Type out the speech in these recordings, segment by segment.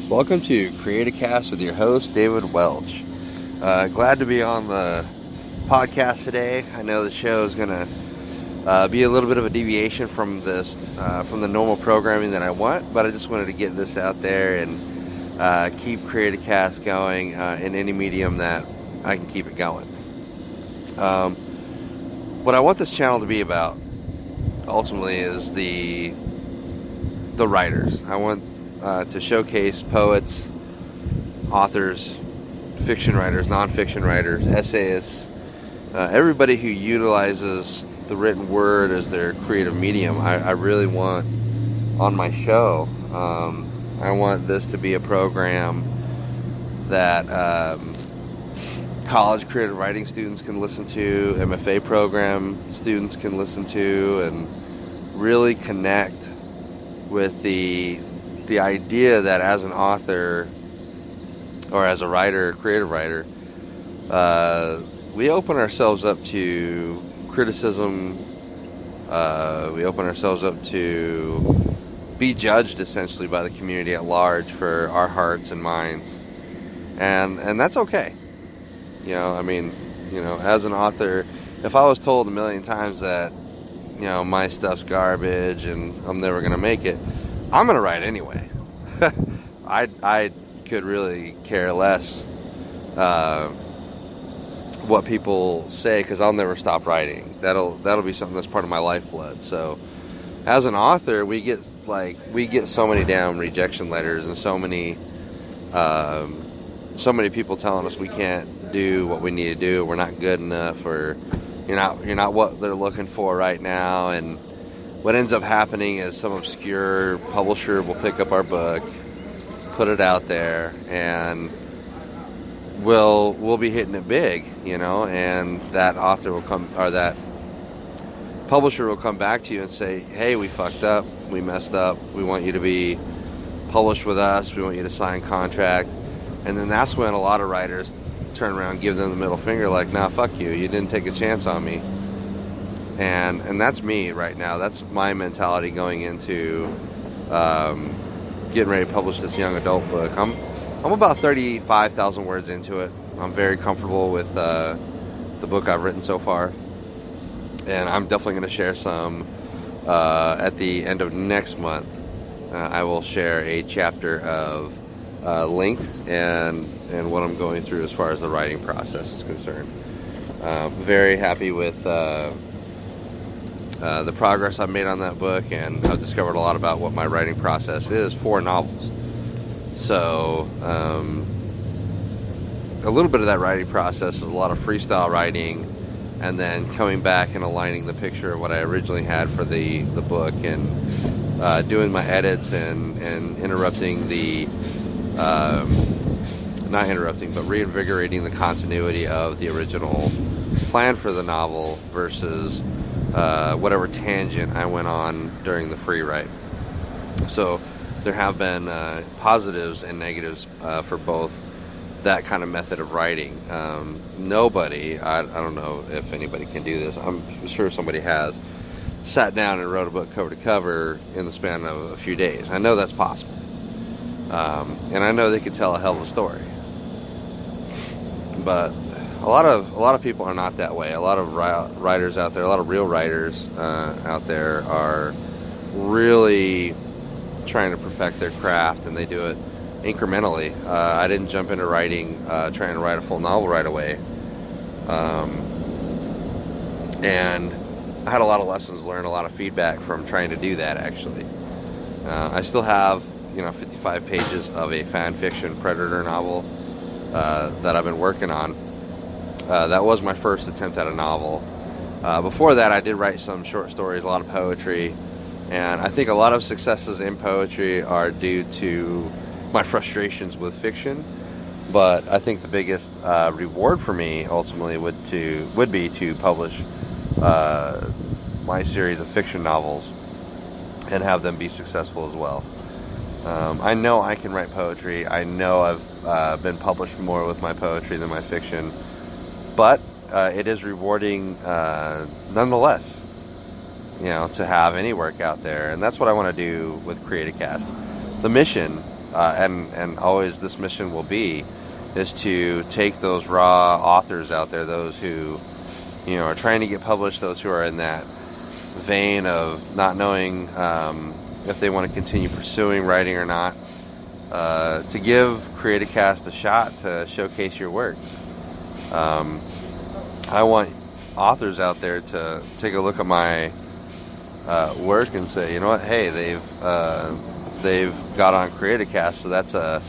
Welcome to Creatacast with your host, David Welch. Glad to be on the podcast today. I know the show is going to be a little bit of a deviation from from the normal programming that I want, but I just wanted to get this out there and keep Creatacast going in any medium that I can keep it going. What I want this channel to be about, ultimately, is the writers. I want to showcase poets, authors, fiction writers, nonfiction writers, essayists, everybody who utilizes the written word as their creative medium. I really want on my show, I want this to be a program that college creative writing students can listen to, MFA program students can listen to, and really connect with the idea that as an author or as a writer, creative writer, we open ourselves up to criticism. We open ourselves up to be judged essentially by the community at large for our hearts and minds, and that's okay. As an author, if I was told a million times that my stuff's garbage and I'm never gonna make it, I'm gonna write anyway. I could really care less what people say, because I'll never stop writing. That'll be something that's part of my lifeblood. So, as an author, we get so many damn rejection letters and so many people telling us we can't do what we need to do. We're not good enough, or you're not what they're looking for right now. And what ends up happening is some obscure publisher will pick up our book, put it out there, and we'll be hitting it big, and that author will come, or that publisher will come back to you and say, hey, we fucked up, we messed up, we want you to be published with us, we want you to sign contract. And then that's when a lot of writers turn around and give them the middle finger, like, nah, fuck you, you didn't take a chance on me. And that's me right now. That's my mentality going into getting ready to publish this young adult book. I'm about 35,000 words into it. I'm very comfortable with the book I've written so far, and I'm definitely going to share some at the end of next month. I will share a chapter of length and what I'm going through as far as the writing process is concerned. Very happy with the progress I've made on that book, and I've discovered a lot about what my writing process is for novels. So, a little bit of that writing process is a lot of freestyle writing, and then coming back and aligning the picture of what I originally had for the book, and doing my edits and interrupting not interrupting, but reinvigorating the continuity of the original plan for the novel versus whatever tangent I went on during the free write. So there have been positives and negatives for both that kind of method of writing. Nobody, I don't know if anybody can do this, I'm sure somebody has, sat down and wrote a book cover to cover in the span of a few days. I know that's possible. And I know they could tell a hell of a story. But a lot of people are not that way. A lot of writers out there, a lot of real writers out there are really trying to perfect their craft, and they do it incrementally. I didn't jump into writing trying to write a full novel right away. And I had a lot of lessons learned, a lot of feedback from trying to do that, actually. I still have 55 pages of a fan fiction Predator novel that I've been working on. That was my first attempt at a novel. Before that, I did write some short stories, a lot of poetry, and I think a lot of successes in poetry are due to my frustrations with fiction. But I think the biggest reward for me ultimately would be to publish my series of fiction novels and have them be successful as well. I know I can write poetry. I know I've been published more with my poetry than my fiction, but it is rewarding nonetheless, to have any work out there. And that's what I want to do with Creatacast. The mission and always this mission will be, is to take those raw authors out there, those who, are trying to get published, those who are in that vein of not knowing if they want to continue pursuing writing or not, to give Creatacast a shot to showcase your work. I want authors out there to take a look at my work and say, you know what, hey, they've got on Creatacast, so that's a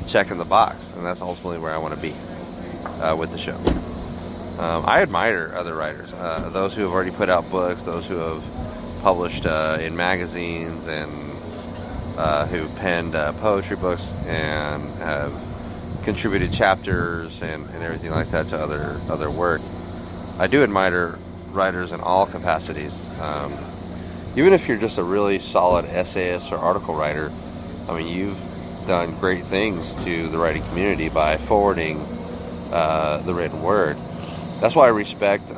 check in the box, and that's ultimately where I want to be with the show. I admire other writers, those who have already put out books, those who have published in magazines, and who penned poetry books and have contributed chapters and everything like that to other work. I do admire writers in all capacities. Even if you're just a really solid essayist or article writer, I mean, you've done great things to the writing community by forwarding the written word. That's why I respect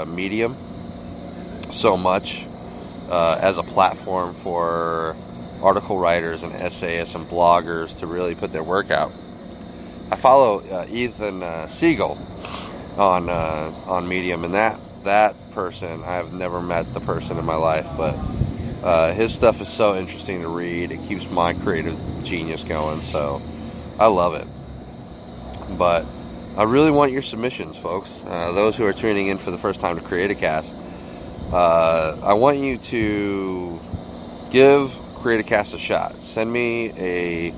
Medium so much as a platform for article writers and essayists and bloggers to really put their work out. I follow Ethan Siegel on Medium, and that person, I've never met the person in my life, but his stuff is so interesting to read. It keeps my creative genius going, so I love it. But I really want your submissions, folks. Those who are tuning in for the first time to Creatacast, I want you to give Creatacast a shot. Send me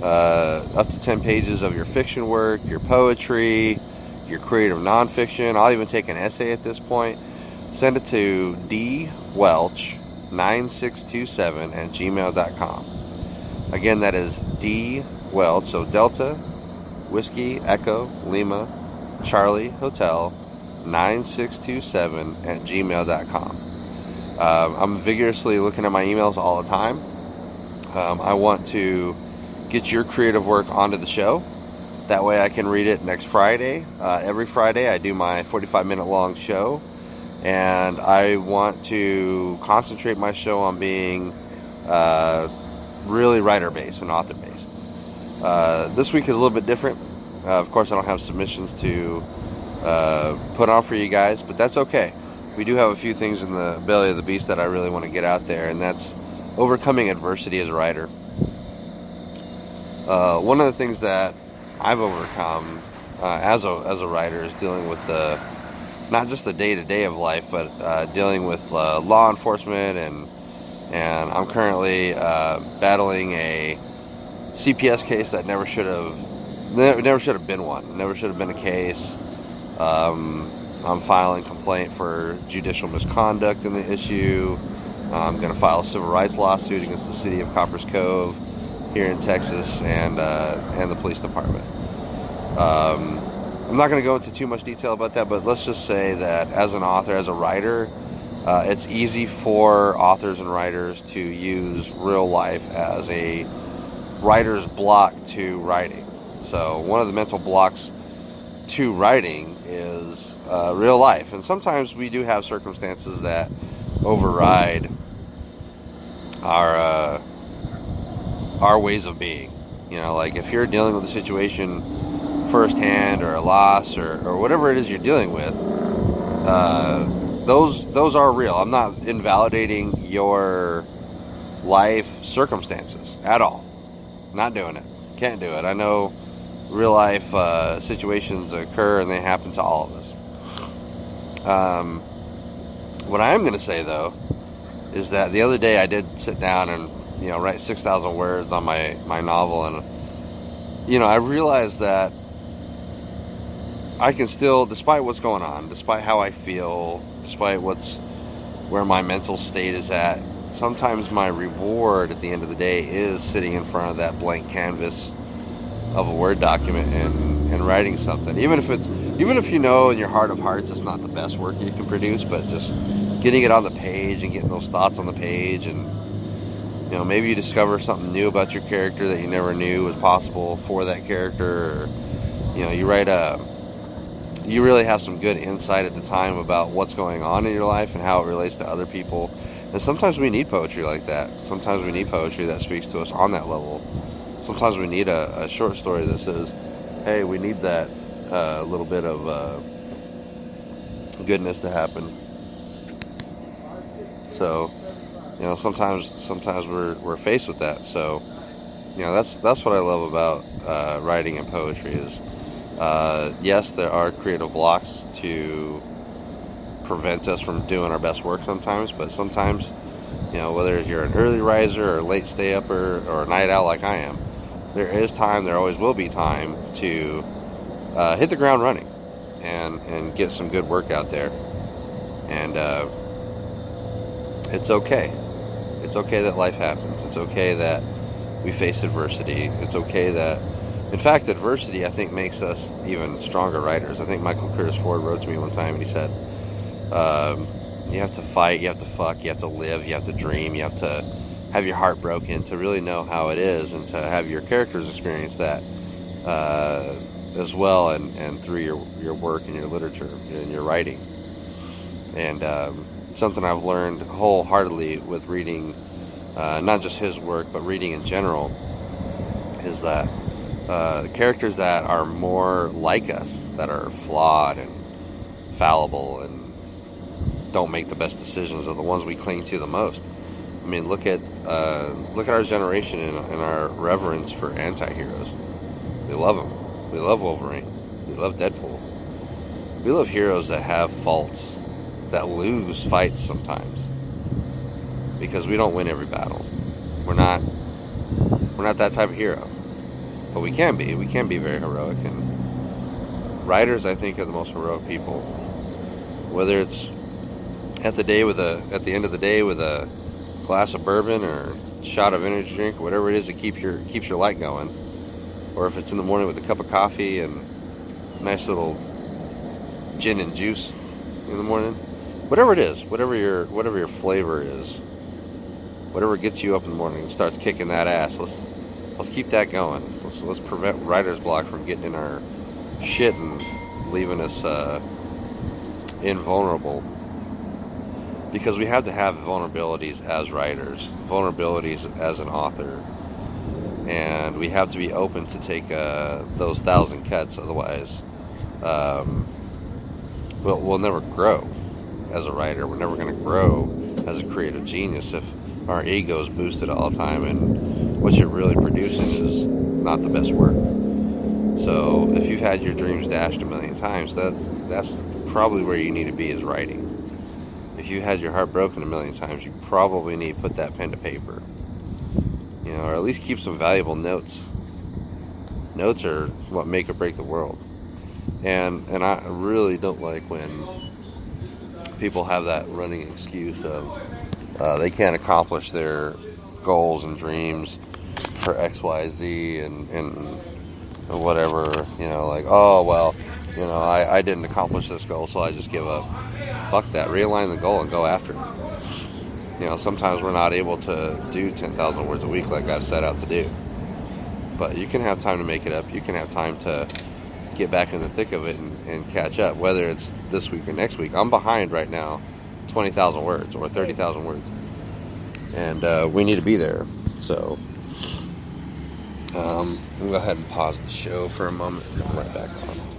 up to 10 pages of your fiction work, your poetry, your creative nonfiction. I'll even take an essay at this point. Send it to dwelch9627@gmail.com. Again, that is dwelch, so Delta, Whiskey, Echo, Lima, Charlie, Hotel, 9627@gmail.com. I'm vigorously looking at my emails all the time. I want to get your creative work onto the show. That way I can read it next Friday. Every Friday I do my 45-minute long show, and I want to concentrate my show on being really writer-based and author-based. This week is a little bit different. Of course, I don't have submissions to put on for you guys, but that's okay. We do have a few things in the belly of the beast that I really want to get out there, and that's overcoming adversity as a writer. One of the things that I've overcome as a writer is dealing with not just the day-to-day of life, but dealing with law enforcement, and I'm currently battling a CPS case that never should have been one. Never should have been a case. I'm filing complaint for judicial misconduct in the issue. I'm going to file a civil rights lawsuit against the city of Coppers Cove here in Texas and the police department. I'm not going to go into too much detail about that, but let's just say that as an author, as a writer, it's easy for authors and writers to use real life as a writer's block to writing. So one of the mental blocks to writing is real life, and sometimes we do have circumstances that override our ways of being. Like if you're dealing with a situation firsthand, or a loss, or whatever it is you're dealing with, those are real. I'm not invalidating your life circumstances at all. Not doing it. Can't do it. I know real life situations occur, and they happen to all of us. What I am going to say, though, is that the other day I did sit down and write 6,000 words on my novel, and I realized that I can still, despite what's going on, despite how I feel, despite where my mental state is at, sometimes my reward at the end of the day is sitting in front of that blank canvas of a Word document and writing something. Even if in your heart of hearts it's not the best work you can produce, but just getting it on the page and getting those thoughts on the page, and maybe you discover something new about your character that you never knew was possible for that character, or you really have some good insight at the time about what's going on in your life and how it relates to other people, And sometimes we need poetry like that. Sometimes we need poetry that speaks to us on that level. Sometimes we need a short story that says, hey, we need that little bit of goodness to happen. So, sometimes we're faced with that. So, that's what I love about writing and poetry is, yes, there are creative blocks to prevent us from doing our best work sometimes, but sometimes, whether you're an early riser or a late stay-upper or a night owl like I am, there always will be time to hit the ground running and get some good work out there. And it's okay. It's okay that life happens. It's okay that we face adversity. It's okay that, in fact, adversity, I think, makes us even stronger writers. I think Michael Curtis Ford wrote to me one time and he said, you have to fight, you have to fuck, you have to live, you have to dream, you have to have your heart broken to really know how it is, and to have your characters experience that as well, and through your work and your literature and your writing. And something I've learned wholeheartedly with reading, not just his work, but reading in general, is that the characters that are more like us, that are flawed and fallible and don't make the best decisions, are the ones we cling to the most. I mean, look at our generation and our reverence for anti-heroes. We love them. We love Wolverine. We love Deadpool. We love heroes that have faults, that lose fights sometimes, because we don't win every battle. We're not that type of hero, but we can be. We can be very heroic, and writers, I think, are the most heroic people. Whether it's at the end of the day with a glass of bourbon or a shot of energy drink, or whatever it is that keeps your light going, or if it's in the morning with a cup of coffee and a nice little gin and juice in the morning, whatever it is, whatever your flavor is, whatever gets you up in the morning and starts kicking that ass, let's keep that going. Let's prevent writer's block from getting in our shit and leaving us invulnerable. Because we have to have vulnerabilities as writers, vulnerabilities as an author, and we have to be open to take those 1,000 cuts. Otherwise, we'll never grow as a writer. We're never going to grow as a creative genius if our ego is boosted all the time and what you're really producing is not the best work. So if you've had your dreams dashed a million times, that's probably where you need to be, is writing. If you had your heart broken a million times, you probably need to put that pen to paper, or at least keep some valuable notes. Notes are what make or break the world, and I really don't like when people have that running excuse of they can't accomplish their goals and dreams for X, Y, Z, and whatever. Like, oh well, I didn't accomplish this goal, so I just give up. Fuck that. Realign the goal and go after it. Sometimes we're not able to do 10,000 words a week like I've set out to do. But you can have time to make it up. You can have time to get back in the thick of it and catch up, whether it's this week or next week. I'm behind right now 20,000 words or 30,000 words. And we need to be there. So we'll go ahead and pause the show for a moment and come right back on.